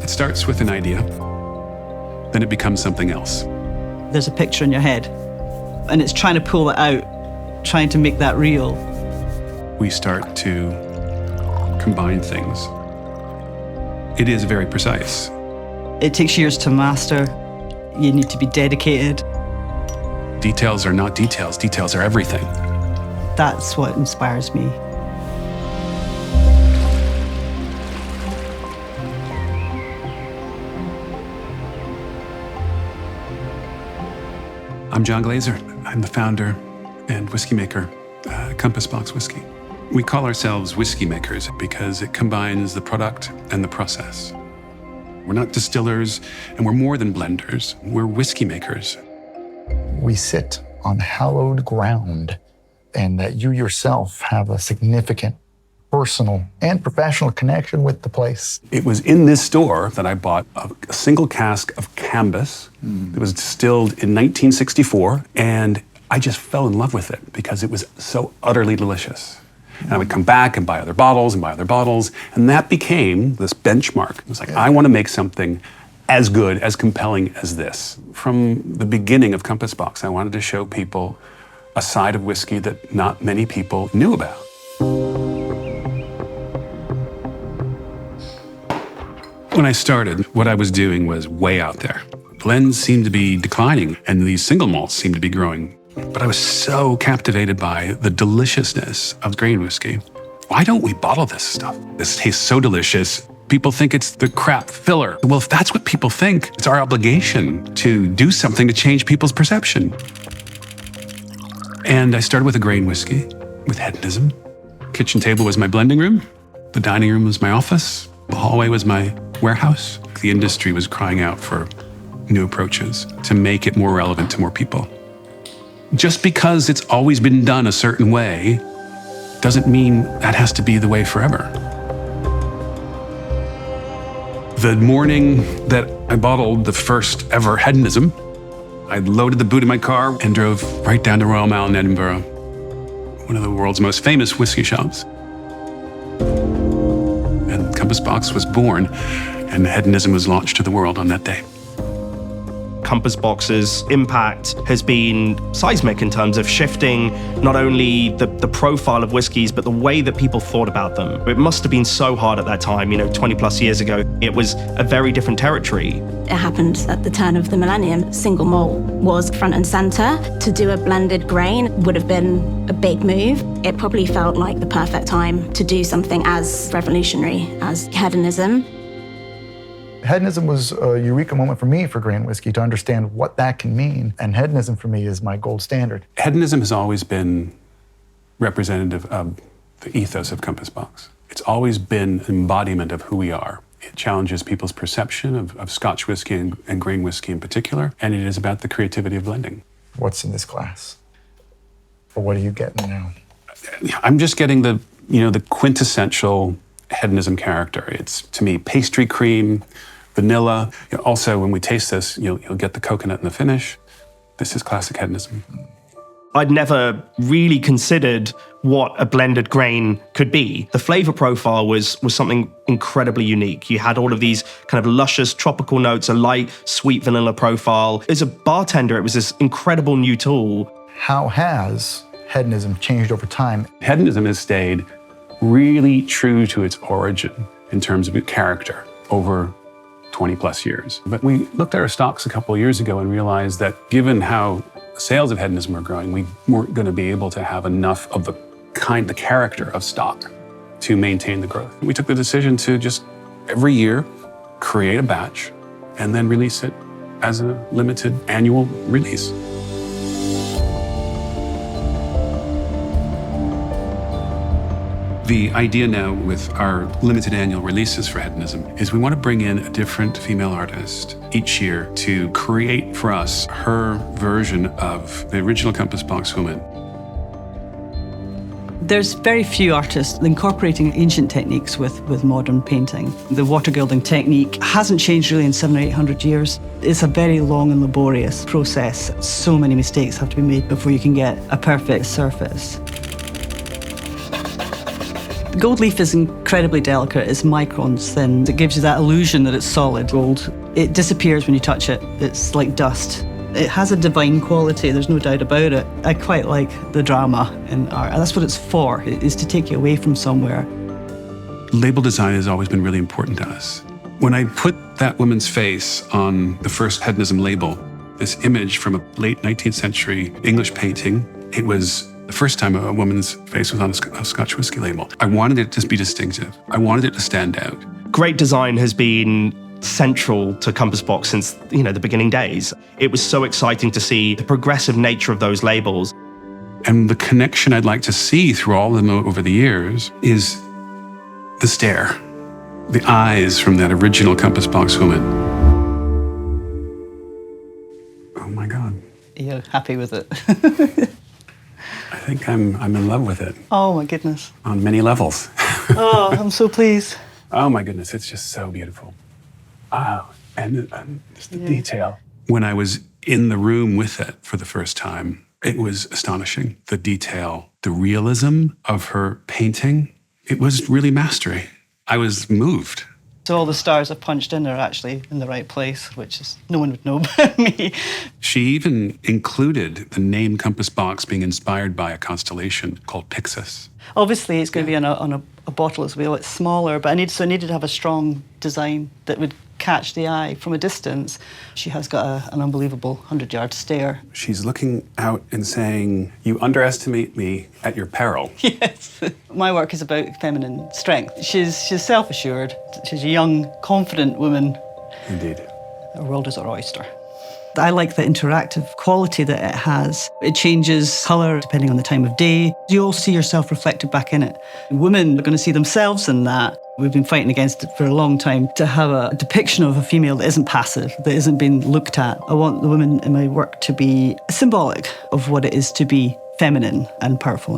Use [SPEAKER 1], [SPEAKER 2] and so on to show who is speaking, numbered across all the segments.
[SPEAKER 1] It starts with an idea, then it becomes something else.
[SPEAKER 2] There's a picture in your head, and it's trying to pull it out, trying to make that real.
[SPEAKER 1] We start to combine things. It is very precise.
[SPEAKER 2] It takes years to master. You need to be dedicated.
[SPEAKER 1] Details are not details. Details are everything.
[SPEAKER 2] That's what inspires me.
[SPEAKER 1] I'm John Glazer. I'm the founder and whiskey maker at Compass Box Whiskey. We call ourselves whiskey makers because it combines the product and the process. We're not distillers, and we're more than blenders. We're whiskey makers.
[SPEAKER 3] We sit on hallowed ground, and that you yourself have a significant personal and professional connection with the place.
[SPEAKER 1] It was in this store that I bought a single cask of Cambus. It was distilled in 1964, and I just fell in love with it because it was so utterly delicious. And I would come back and buy other bottles and buy other bottles, and that became this benchmark. It was like, I want to make something as good, as compelling as this. From the beginning of Compass Box, I wanted to show people a side of whiskey that not many people knew about. When I started, what I was doing was way out there. Blends seemed to be declining, and these single malts seemed to be growing. But I was so captivated by the deliciousness of grain whiskey. Why don't we bottle this stuff? This tastes so delicious. People think it's the crap filler. Well, if that's what people think, it's our obligation to do something to change people's perception. And I started with a grain whiskey, with Hedonism. Kitchen table was my blending room. The dining room was my office. The hallway was my warehouse. The industry was crying out for new approaches to make it more relevant to more people. Just because it's always been done a certain way doesn't mean that has to be the way forever. The morning that I bottled the first ever Hedonism, I loaded the boot of my car and drove right down to Royal Mile in Edinburgh, one of the world's most famous whiskey shops. And Compass Box was born, and Hedonism was launched to the world on that day.
[SPEAKER 4] Compass Box's impact has been seismic in terms of shifting not only the profile of whiskies, but the way that people thought about them. It must have been so hard at that time, 20 plus years ago. It was a very different territory.
[SPEAKER 5] It happened at the turn of the millennium. Single malt was front and center. To do a blended grain would have been a big move. It probably felt like the perfect time to do something as revolutionary as Hedonism.
[SPEAKER 3] Hedonism was a eureka moment for me for grain whiskey to understand what that can mean. And Hedonism for me is my gold standard.
[SPEAKER 1] Hedonism has always been representative of the ethos of Compass Box. It's always been an embodiment of who we are. It challenges people's perception of Scotch whiskey and grain whiskey in particular, and it is about the creativity of blending.
[SPEAKER 3] What's in this glass? Or what are you getting now?
[SPEAKER 1] I'm just getting the quintessential Hedonism character. It's, to me, pastry cream, vanilla. Also, when we taste this, you'll get the coconut in the finish. This is classic Hedonism.
[SPEAKER 4] I'd never really considered what a blended grain could be. The flavor profile was something incredibly unique. You had all of these kind of luscious tropical notes, a light, sweet vanilla profile. As a bartender, it was this incredible new tool.
[SPEAKER 3] How has Hedonism changed over time?
[SPEAKER 1] Hedonism has stayed really true to its origin in terms of its character over 20 plus years. But we looked at our stocks a couple of years ago and realized that given how sales of Hedonism were growing, we weren't going to be able to have enough of the character of stock to maintain the growth. We took the decision to just every year create a batch and then release it as a limited annual release. The idea now with our limited annual releases for Hedonism is we want to bring in a different female artist each year to create for us her version of the original Compass Box woman.
[SPEAKER 2] There's very few artists incorporating ancient techniques with modern painting. The water gilding technique hasn't changed really in 700 or 800 years. It's a very long and laborious process. So many mistakes have to be made before you can get a perfect surface. Gold leaf is incredibly delicate. It's microns thin. It gives you that illusion that it's solid gold. It disappears when you touch it. It's like dust. It has a divine quality, there's no doubt about it. I quite like the drama in art. And that's what it's for, is to take you away from somewhere.
[SPEAKER 1] Label design has always been really important to us. When I put that woman's face on the first Hedonism label, this image from a late 19th century English painting, it was the first time a woman's face was on a Scotch whisky label. I wanted it to be distinctive. I wanted it to stand out.
[SPEAKER 4] Great design has been central to Compass Box since, the beginning days. It was so exciting to see the progressive nature of those labels.
[SPEAKER 1] And the connection I'd like to see through all of them over the years is the stare, the eyes from that original Compass Box woman. Oh my God.
[SPEAKER 2] You're happy with it?
[SPEAKER 1] I think I'm in love with it.
[SPEAKER 2] Oh my goodness.
[SPEAKER 1] On many levels.
[SPEAKER 2] Oh, I'm so pleased.
[SPEAKER 1] Oh my goodness, it's just so beautiful. Oh, and just the detail. When I was in the room with it for the first time, it was astonishing. The detail, the realism of her painting, it was really mastery. I was moved.
[SPEAKER 2] So all the stars I've punched in are actually in the right place, which is no one would know but me.
[SPEAKER 1] She even included the name Compass Box being inspired by a constellation called Pyxis.
[SPEAKER 2] Obviously, it's going to be on a bottle as well. It's smaller, but I needed to have a strong design that would catch the eye from a distance. She has got an unbelievable 100-yard stare.
[SPEAKER 1] She's looking out and saying, "You underestimate me at your peril."
[SPEAKER 2] Yes. My work is about feminine strength. She's self-assured. She's a young, confident woman.
[SPEAKER 1] Indeed.
[SPEAKER 2] Her world is her oyster. I like the interactive quality that it has. It changes colour depending on the time of day. You'll see yourself reflected back in it. Women are going to see themselves in that. We've been fighting against it for a long time to have a depiction of a female that isn't passive, that isn't being looked at. I want the women in my work to be symbolic of what it is to be feminine and powerful.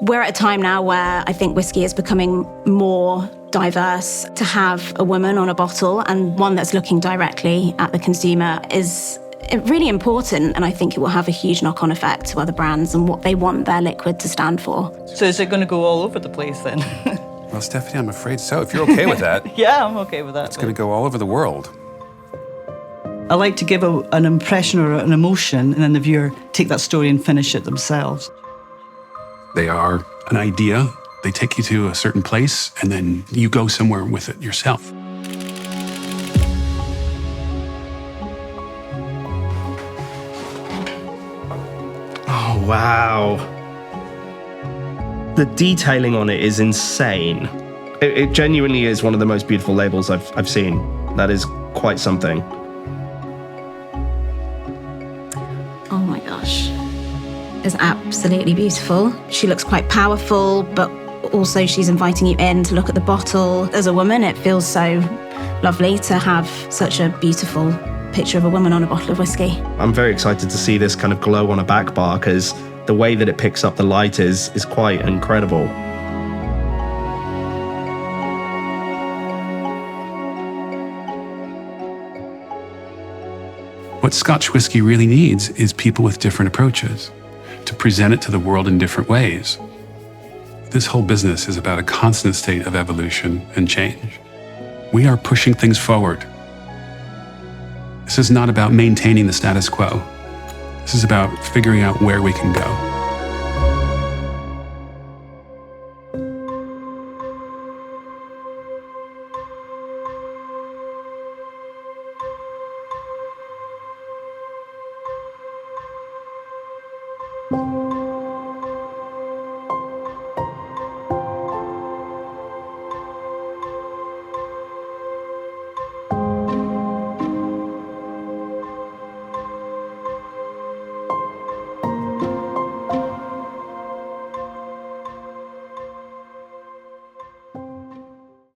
[SPEAKER 5] We're at a time now where I think whiskey is becoming more diverse. To have a woman on a bottle and one that's looking directly at the consumer is really important, and I think it will have a huge knock-on effect to other brands and what they want their liquid to stand for.
[SPEAKER 2] So is it going to go all over the place then?
[SPEAKER 1] Well, Stephanie, I'm afraid so. If you're okay with that.
[SPEAKER 2] Yeah, I'm okay with that.
[SPEAKER 1] It's going to go all over the world.
[SPEAKER 2] I like to give an impression or an emotion, and then the viewer take that story and finish it themselves.
[SPEAKER 1] They are an idea. They take you to a certain place, and then you go somewhere with it yourself.
[SPEAKER 4] Oh, wow. The detailing on it is insane. It genuinely is one of the most beautiful labels I've seen. That is quite something.
[SPEAKER 5] Oh my gosh. It's absolutely beautiful. She looks quite powerful, but also she's inviting you in to look at the bottle. As a woman, it feels so lovely to have such a beautiful picture of a woman on a bottle of whiskey.
[SPEAKER 4] I'm very excited to see this kind of glow on a back bar, because the way that it picks up the light is quite incredible.
[SPEAKER 1] What Scotch whisky really needs is people with different approaches to present it to the world in different ways. This whole business is about a constant state of evolution and change. We are pushing things forward. This is not about maintaining the status quo. This is about figuring out where we can go.